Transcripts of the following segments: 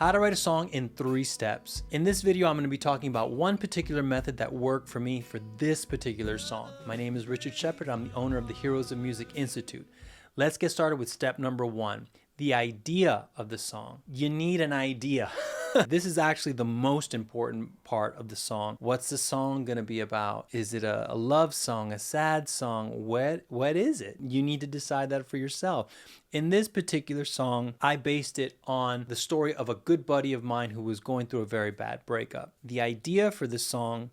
How to write a song in 3 steps. In this video, I'm going to be talking about one particular method that worked for me for this particular song. My name is Richard Shepard. I'm the owner of the Heroes of Music Institute. Let's get started with step number 1, the idea of the song. You need an idea. This is actually the most important part of the song. What's the song going to be about? Is it a love song, a sad song? What is it? You need to decide that for yourself. In this particular song, I based it on the story of a good buddy of mine who was going through a very bad breakup. The idea for the song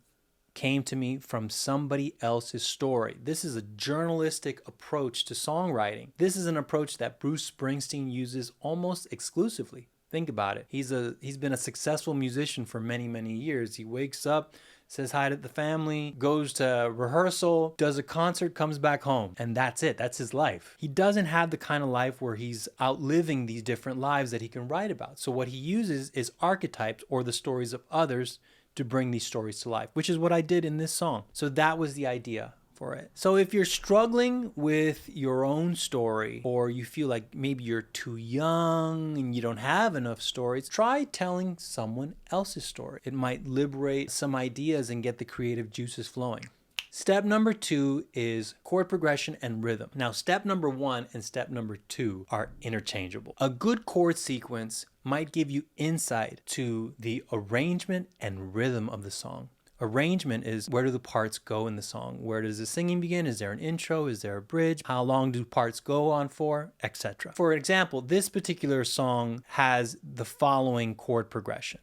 came to me from somebody else's story. This is a journalistic approach to songwriting. This is an approach that Bruce Springsteen uses almost exclusively. Think about it. He's been a successful musician for many, many years. He wakes up, says hi to the family, goes to rehearsal, does a concert, comes back home, and that's it. That's his life. He doesn't have the kind of life where he's outliving these different lives that he can write about. So what he uses is archetypes or the stories of others to bring these stories to life, which is what I did in this song. So that was the idea for it. So if you're struggling with your own story, or you feel like maybe you're too young and you don't have enough stories, try telling someone else's story. It might liberate some ideas and get the creative juices flowing. Step number 2 is chord progression and rhythm. Now, step number 1 and step number 2 are interchangeable. A good chord sequence might give you insight to the arrangement and rhythm of the song. Arrangement is where do the parts go in the song? Where does the singing begin? Is there an intro? Is there a bridge? How long do parts go on for? Etc. For example, this particular song has the following chord progression.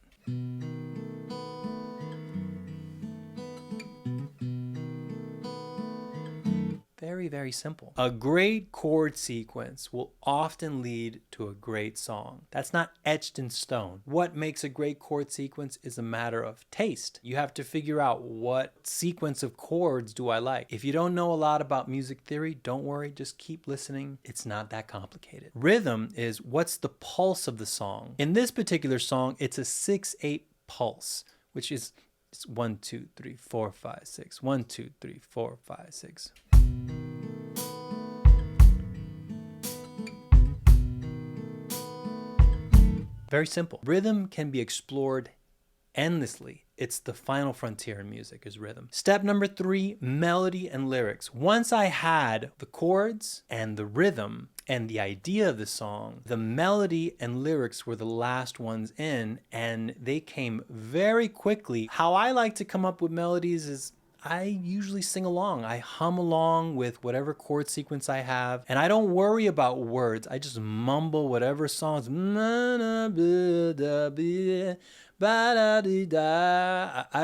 Very, very simple. A great chord sequence will often lead to a great song. That's not etched in stone. What makes a great chord sequence is a matter of taste. You have to figure out what sequence of chords do I like. If you don't know a lot about music theory, don't worry, just keep listening. It's not that complicated. Rhythm is what's the pulse of the song. In this particular song, it's a 6/8 pulse, which is 1, 2, 3, 4, 5, 6. 1, 2, 3, 4, 5, 6. Very simple. Rhythm can be explored endlessly. It's the final frontier in music is rhythm. Step number 3, melody and lyrics. Once I had the chords and the rhythm and the idea of the song, the melody and lyrics were the last ones in, and they came very quickly. How I like to come up with melodies is I usually sing along. I hum along with whatever chord sequence I have, and I don't worry about words. I just mumble whatever songs. I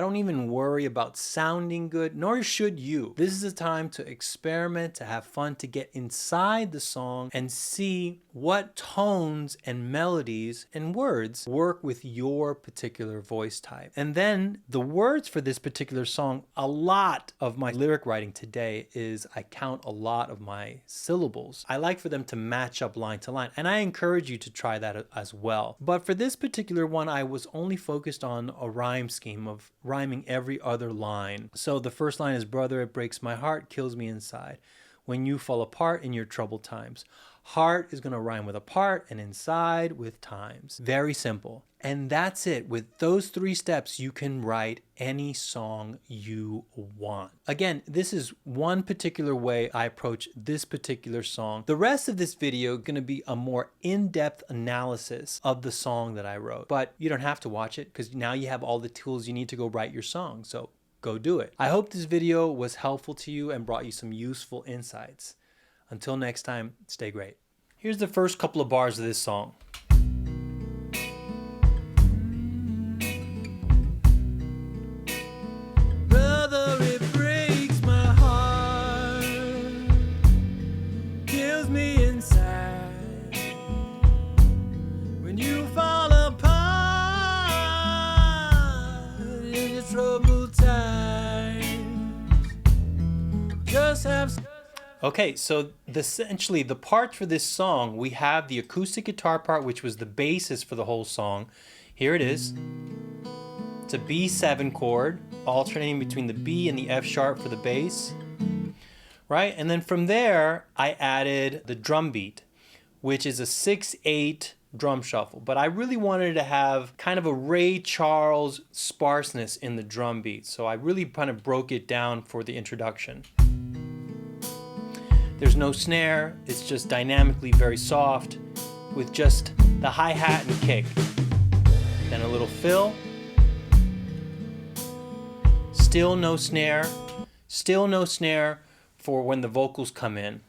don't even worry about sounding good, nor should you. This is a time to experiment, to have fun, to get inside the song and see what tones and melodies and words work with your particular voice type. And then the words for this particular song, a lot of my lyric writing today is I count a lot of my syllables. I like for them to match up line to line, and I encourage you to try that as well. But for this particular one, I was only focused on a rhyme scheme of rhyming every other line. So the first line is, brother, it breaks my heart, kills me inside. When you fall apart in your troubled times. Heart is going to rhyme with apart and inside with times. Very simple. And that's it. With those 3 steps, you can write any song you want. Again, this is one particular way I approach this particular song. The rest of this video is going to be a more in-depth analysis of the song that I wrote. But you don't have to watch it because now you have all the tools you need to go write your song. So go do it. I hope this video was helpful to you and brought you some useful insights. Until next time, stay great. Here's the first couple of bars of this song. Brother, it breaks my heart, kills me inside. When you fall apart in your troubled times, just have... Okay, so essentially the part for this song, we have the acoustic guitar part, which was the basis for the whole song. Here it is. It's a B7 chord, alternating between the B and the F sharp for the bass, right? And then from there, I added the drum beat, which is a 6/8 drum shuffle, but I really wanted to have kind of a Ray Charles sparseness in the drum beat, so I really kind of broke it down for the introduction. There's no snare, it's just dynamically very soft with just the hi-hat and kick. Then a little fill. Still no snare for when the vocals come in.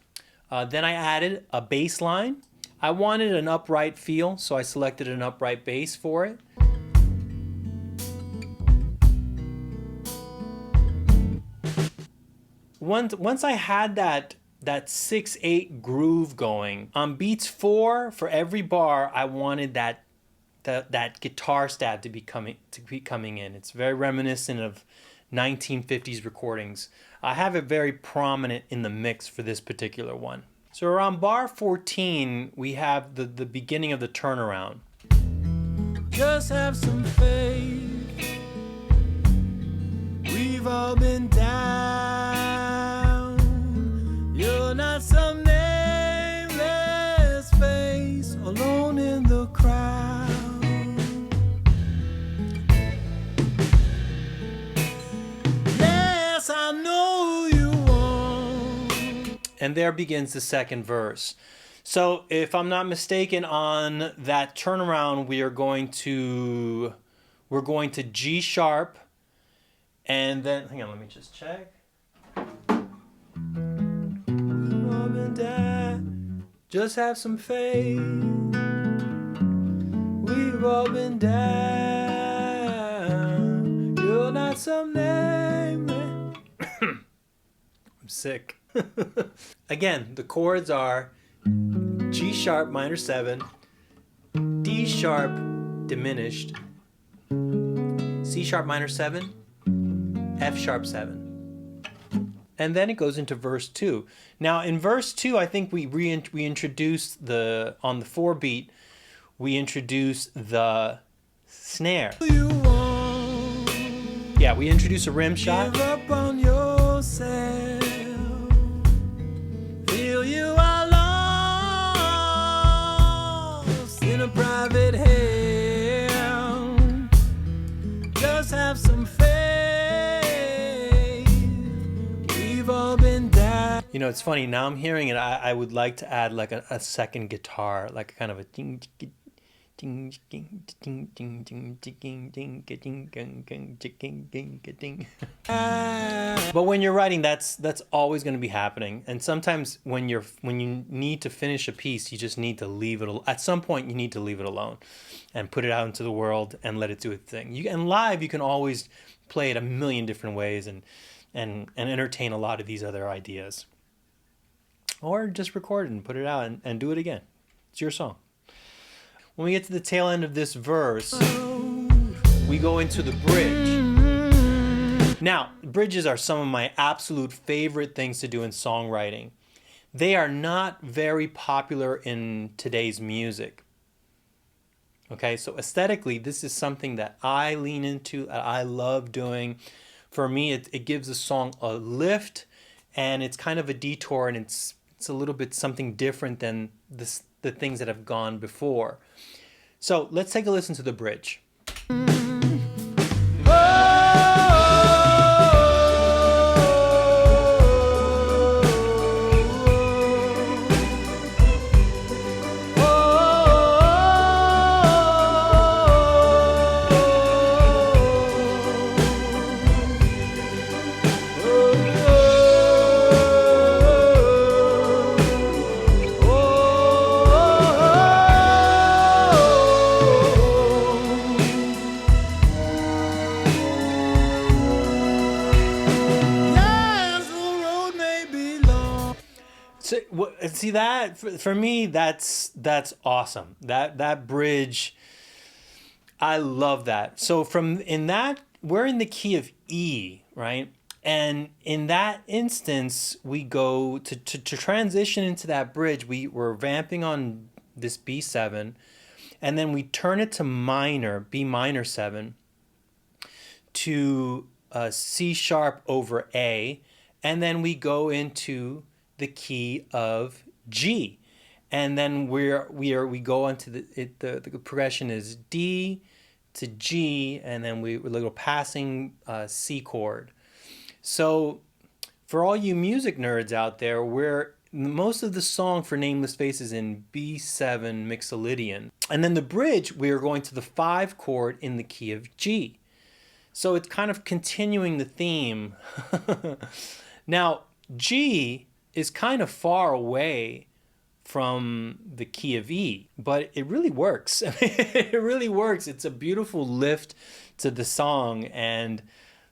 Then I added a bass line. I wanted an upright feel, so I selected an upright bass for it. Once I had that 6/8 groove going, on beats 4, for every bar, I wanted that guitar stab to be coming in. It's very reminiscent of 1950s recordings. I have it very prominent in the mix for this particular one. So around bar 14, we have the beginning of the turnaround. Just have some faith. We've all been down. You're not some nameless face alone in the crowd. Yes, I know you won't. And there begins the second verse. So if I'm not mistaken, on that turnaround, we're going to G sharp, and then hang on, let me just check. Just have some faith. We've all been down. You're not some name. I'm sick. Again, the chords are G sharp minor 7, D sharp diminished, C sharp minor 7, F sharp 7. And then it goes into verse 2. Now in verse 2, I think we introduced on the 4 beat, we introduced the snare. Yeah, we introduce a rim shot. Give up on yourself. Feel you are lost in a private hell. Just have some faith. We've all been down. You know, it's funny, now I'm hearing it, I would like to add like a second guitar, like kind of a ding ding ding ding ding ding ding ding ding ding ding ding. But when you're writing, that's always going to be happening. And sometimes when you need to finish a piece, you just need to leave it. At some point, you need to leave it alone and put it out into the world and let it do its thing. And live, you can always play it a million different ways and entertain a lot of these other ideas. Or just record it and put it out and do it again. It's your song. When we get to the tail end of this verse, we go into the bridge. Now, bridges are some of my absolute favorite things to do in songwriting. They are not very popular in today's music. Okay, so aesthetically, this is something that I lean into, that I love doing. For me, it gives a song a lift, and it's kind of a detour, and it's a little bit something different than the things that have gone before. So let's take a listen to the bridge. See that for me, that's awesome. That bridge, I love that. So we're in the key of E, right? And in that instance, we go to transition into that bridge. We're vamping on this B7, and then we turn it to minor, B minor 7, to C sharp over A, and then we go into the key of G. and then we go on to the progression is D to G, and then we're a little passing C chord. So for all you music nerds out there, most of the song for Nameless Face is in B7 Mixolydian. And then the bridge, we are going to the 5 chord in the key of G. So it's kind of continuing the theme. Now, G is kind of far away from the key of E, but it really works. It really works. It's a beautiful lift to the song, and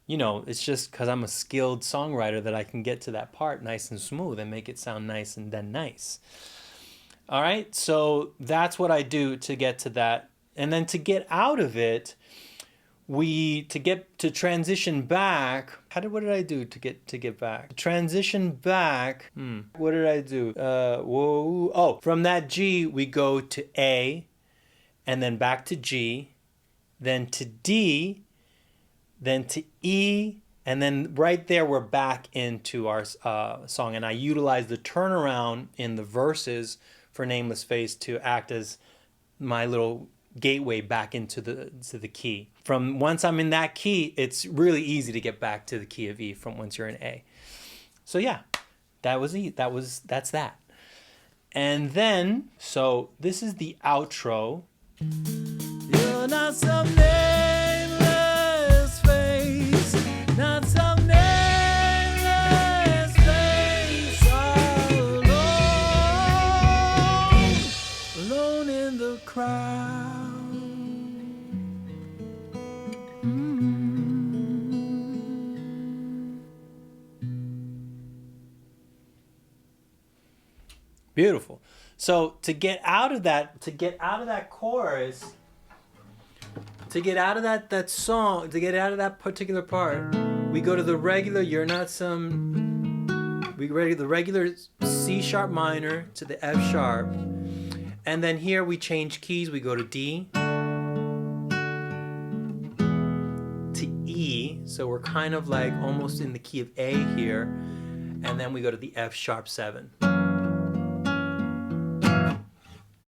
you know, it's just because I'm a skilled songwriter that I can get to that part nice and smooth and make it sound nice and then nice. All right, so that's what I do to get to that. And then to get out of it, to transition back. What did I do to get back? Transition back. What did I do? From that G, we go to A, and then back to G, then to D, then to E, and then right there we're back into our song. And I utilize the turnaround in the verses for Nameless Face to act as my little gateway back into the key. From once I'm in that key, it's really easy to get back to the key of E from once you're in A. So yeah, that's that. And then, so this is the outro. You're not some nameless face, not some nameless face, all alone in the crowd. Beautiful. So to get out of that chorus, to get out of that song, to get out of that particular part, we go to the regular, the regular C sharp minor to the F sharp. And then here we change keys. We go to D to E. So we're kind of like almost in the key of A here. And then we go to the F sharp 7.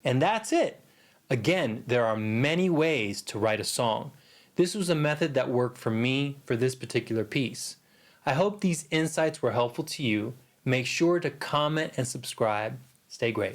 And that's it. Again, there are many ways to write a song. This was a method that worked for me for this particular piece. I hope these insights were helpful to you. Make sure to comment and subscribe. Stay great.